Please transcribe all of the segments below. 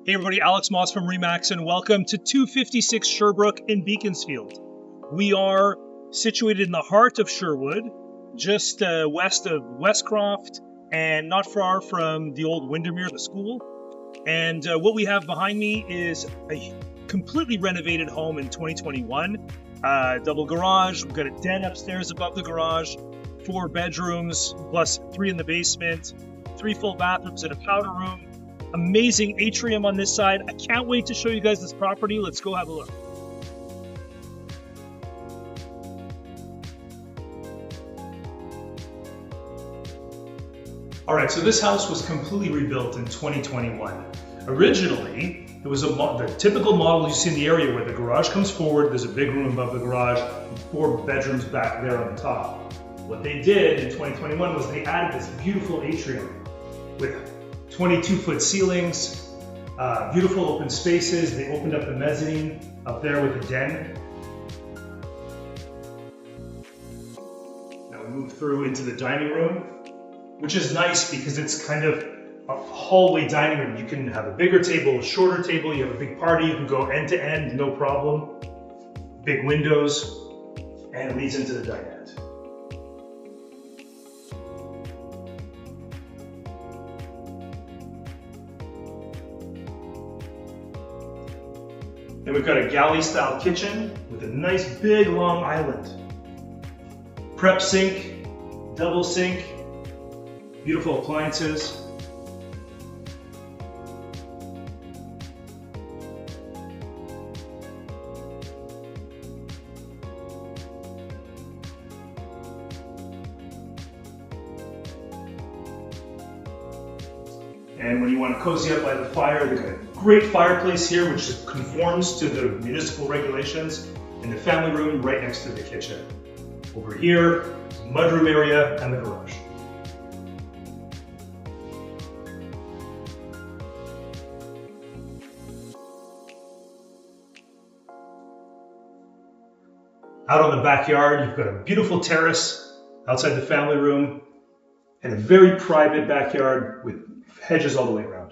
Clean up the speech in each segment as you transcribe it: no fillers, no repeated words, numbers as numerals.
Hey everybody, Alex Moosz from Remax, and welcome to 256 Sherbrooke in Beaconsfield. We are situated in the heart of Sherwood, just west of Westcroft, and not far from the old Windermere, the school. And what we have behind me is a completely renovated home in 2021. Double garage, we've got a den upstairs above the garage, 4 bedrooms, plus 3 in the basement, 3 full bathrooms and a powder room. Amazing atrium on this side. I can't wait to show you guys this property. Let's go have a look. All right, so this house was completely rebuilt in 2021. Originally, it was the typical model you see in the area where the garage comes forward, there's a big room above the garage, and 4 bedrooms back there on the top. What they did in 2021 was they added this beautiful atrium with 22-foot ceilings, beautiful open spaces. They opened up the mezzanine up there with a den. Now we move through into the dining room, which is nice because it's kind of a hallway dining room. You can have a bigger table, a shorter table, you have a big party, you can go end to end, no problem. Big windows, and it leads into the dinette. Then we've got a galley-style kitchen with a nice big long island. Prep sink, double sink, beautiful appliances. And when you want to cozy up by the fire, they've got a great fireplace here, which conforms to the municipal regulations, and the family room right next to the kitchen. Over here, mudroom area and the garage. Out on the backyard, you've got a beautiful terrace outside the family room, and a very private backyard with hedges all the way around.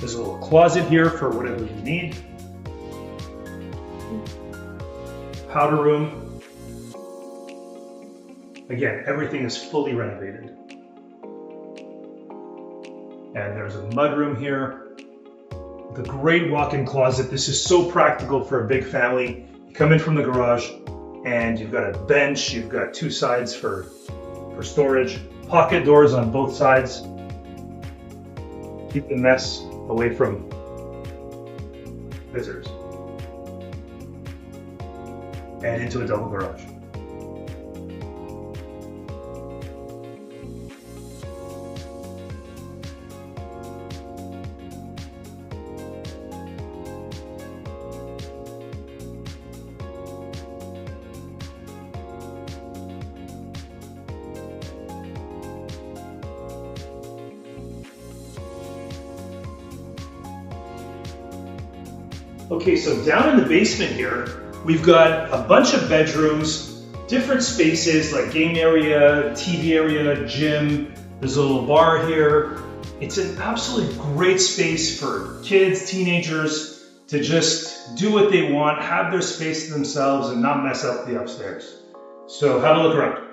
There's a little closet here for whatever you need. Powder room. Again, everything is fully renovated. And there's a mudroom here. The great walk-in closet. This is so practical for a big family. You come in from the garage and you've got a bench, you've got 2 sides for storage, pocket doors on both sides. Keep the mess away from visitors. And into a double garage. Okay, so down in the basement here, we've got a bunch of bedrooms, different spaces like game area, TV area, gym. There's a little bar here. It's an absolutely great space for kids, teenagers to just do what they want, have their space to themselves and not mess up the upstairs. So have a look around.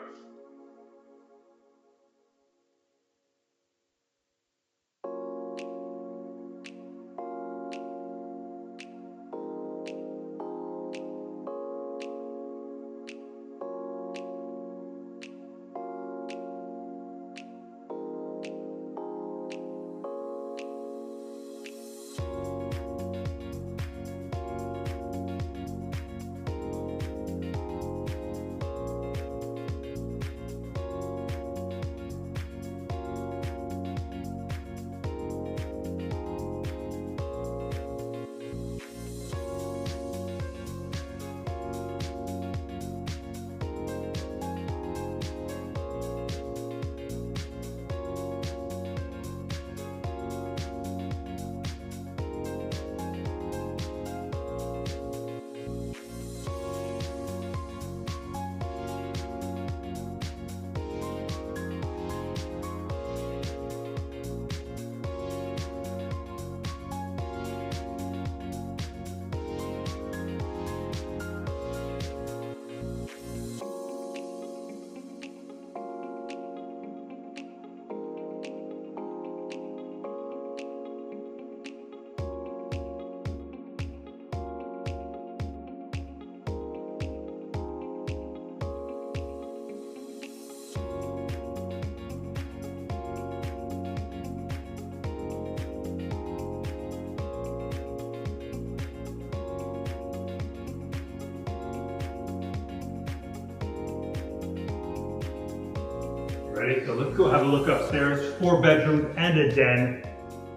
Ready? So let's go have a look upstairs. 4 bedrooms and a den.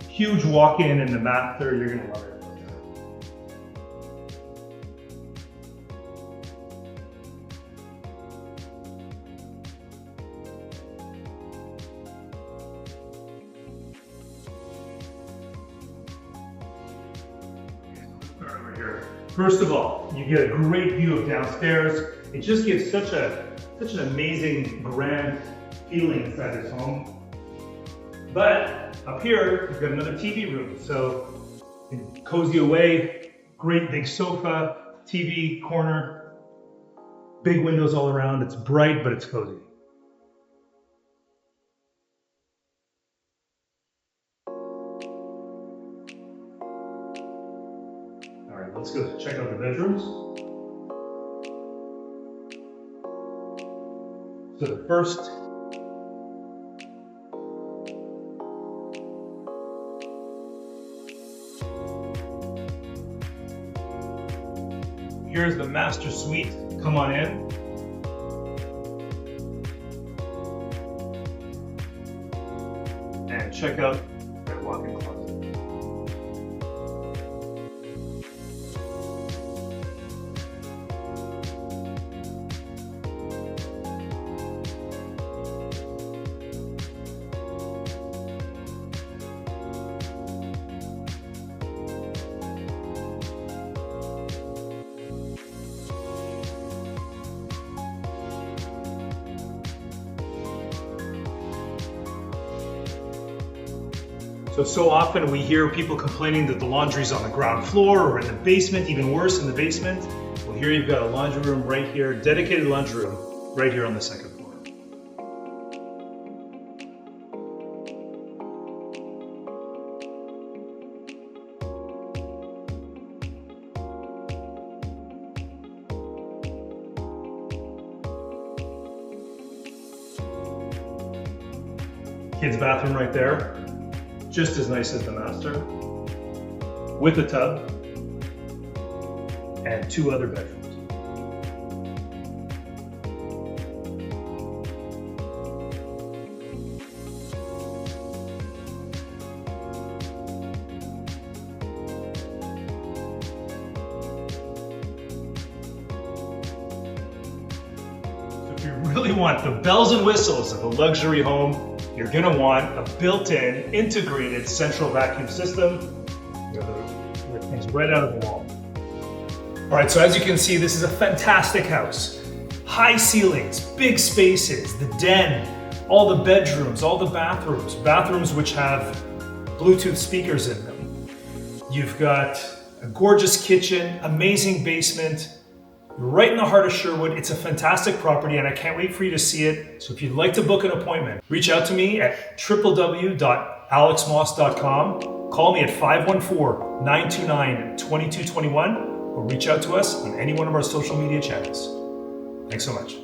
Huge walk-in in the master. You're gonna love it. Over here. First of all, you get a great view of downstairs. It just gives such an amazing, grand feeling inside this home. But up here, you've got another TV room. So you can cozy away, great big sofa, TV corner, big windows all around. It's bright, but it's cozy. All right, let's go check out the bedrooms. So the first, here's the master suite. Come on in. And check out that walk-in closet. So often we hear people complaining that the laundry's on the ground floor or in the basement, even worse in the basement. Well, here you've got a laundry room right here, dedicated laundry room right here on the second floor. Kids' bathroom right there. Just as nice as the master, with a tub and 2 other bedrooms. So if you really want the bells and whistles of a luxury home, you're gonna want a built-in, integrated central vacuum system. You know, the things right out of the wall. All right, so as you can see, this is a fantastic house. High ceilings, big spaces, the den, all the bedrooms, all the bathrooms, bathrooms which have Bluetooth speakers in them. You've got a gorgeous kitchen, amazing basement, right in the heart of Sherwood. It's a fantastic property and I can't wait for you to see it. So if you'd like to book an appointment, reach out to me at www.alexmoss.com. Call me at 514-929-2221 or reach out to us on any one of our social media channels. Thanks so much.